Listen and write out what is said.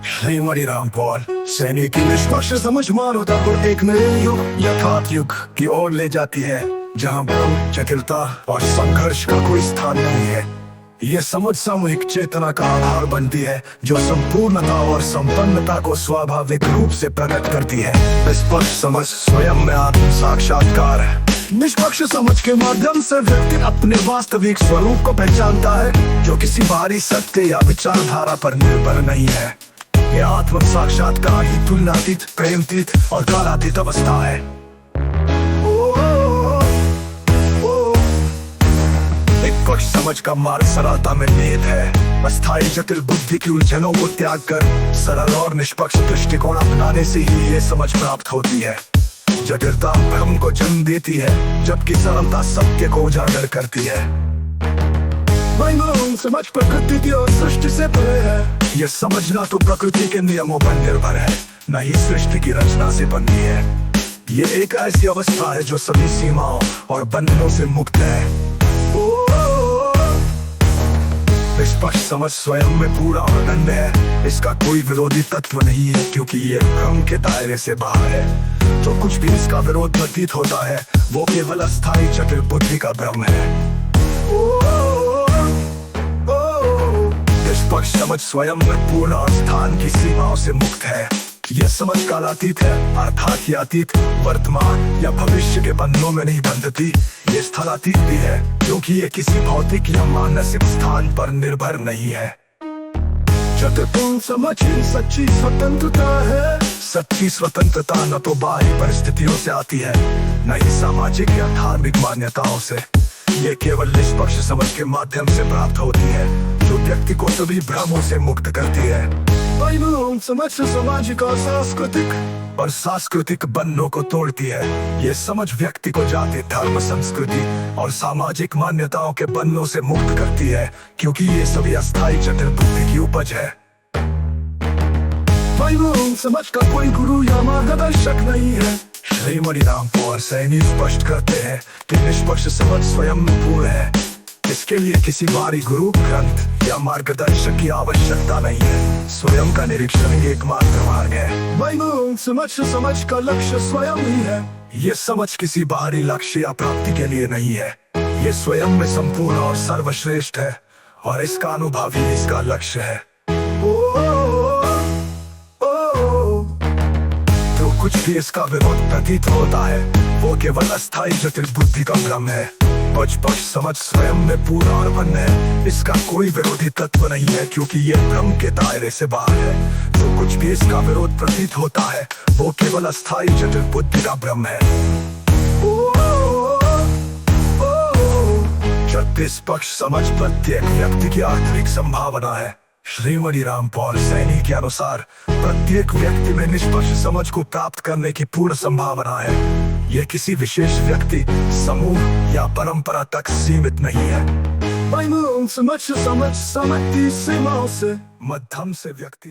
श्रीमती रामपाल सैनिक की निष्पक्ष समझ मानवतापूर्ण एक नए युग यथार्थ युग की ओर ले जाती है, जहां भ्रम, जटिलता और संघर्ष का कोई स्थान नहीं है। ये समझ सामूहिक चेतना का आधार बनती है, जो संपूर्णता और संपन्नता को स्वाभाविक रूप से प्रकट करती है। निष्पक्ष समझ स्वयं में आत्म साक्षात्कार है। निष्पक्ष समझ के माध्यम से व्यक्ति अपने वास्तविक स्वरूप को पहचानता है, जो किसी बाहरी सत्य या विचारधारा पर निर्भर नहीं है। यह आत्म साक्षात्कार ही तुलनातीत, प्रेमतीत और कालातीत अवस्था है। निष्पक्ष समझ का मार्ग सरलता में निहित है। अस्थायी जटिल बुद्धि की उलझनों को त्याग कर सरल और निष्पक्ष दृष्टिकोण अपनाने से ही ये समझ प्राप्त होती है। जटिलता भ्रम को जन्म देती है, जबकि सरलता सत्य को उजागर करती है। समझ प्रकृति की और सृष्टि से परे है। यह समझना तो प्रकृति के नियमों पर निर्भर है, न ही सृष्टि की रचना से बनी है। ये एक ऐसी अवस्था है जो सभी सीमाओं और बंधनों से मुक्त है। निष्पक्ष समझ स्वयं में पूरा और अनन्य है। इसका कोई विरोधी तत्व नहीं है, क्योंकि ये भ्रम के दायरे से बाहर है। जो कुछ भी इसका विरोध प्रतीत होता है, वो केवल अस्थायी जटिल बुद्धि का भ्रम है। निष्पक्ष समझ स्वयं में पूर्ण और स्थान की सीमाओं से मुक्त है। यह समझ कालातीत है, अर्थात यह अतीत, वर्तमान या भविष्य के बंधनों में नहीं बंधती। ये स्थलातीत भी है, क्योंकि ये किसी भौतिक या मानसिक स्थान पर निर्भर नहीं है। जटिलपूर्ण समझ ही सच्ची स्वतंत्रता है। सच्ची स्वतंत्रता न तो बाहरी परिस्थितियों से आती है, न ही सामाजिक या धार्मिक मान्यताओं से। ये केवल निष्पक्ष समझ के माध्यम से प्राप्त होती है, जो व्यक्ति को सभी भ्रमों से मुक्त करती है। समझ सामाजिक और सांस्कृतिक बंधनों को तोड़ती है। ये समझ व्यक्ति को जाति, धर्म, संस्कृति और सामाजिक मान्यताओं के बंधनों से मुक्त करती है, क्योंकि ये सभी अस्थायी जटिल बुद्धि की उपज है। समझ का कोई गुरु या मार्गदर्शक नहीं है। श्रीमती रामपाल सैनी स्पष्ट करते हैं कि निष्पक्ष समझ स्वयं में पूर्ण है। इसके लिए किसी बाहरी गुरु, ग्रंथ या मार्गदर्शक की आवश्यकता नहीं है। स्वयं का निरीक्षण ही एकमात्र मार्ग है। समझ का लक्ष्य स्वयं ही है। ये समझ किसी बाहरी लक्ष्य या प्राप्ति के लिए नहीं है। ये स्वयं में संपूर्ण और सर्वश्रेष्ठ है, और इसका अनुभव ही इसका लक्ष्य है। तो कुछ भी इसका विरोध प्रतीत होता है, वो केवल अस्थायी जटिल बुद्धि का भ्रम है। निष्पक्ष समझ स्वयं में पूरा और अनन्य है। इसका कोई विरोधी तत्व नहीं है, क्योंकि ये भ्रम के दायरे से बाहर है। जो कुछ भी इसका विरोध प्रतीत होता है, वो केवल अस्थायी जटिल बुद्धि का भ्रम है। निष्पक्ष समझ प्रत्येक व्यक्ति की आंतरिक संभावना है। श्रीमती रामपाल सैनी के अनुसार प्रत्येक व्यक्ति में निष्पक्ष समझ को प्राप्त करने की पूर्ण संभावना है। यह किसी विशेष व्यक्ति, समूह या परंपरा तक सीमित नहीं है। समझ सीमाओं से मध्यम से व्यक्ति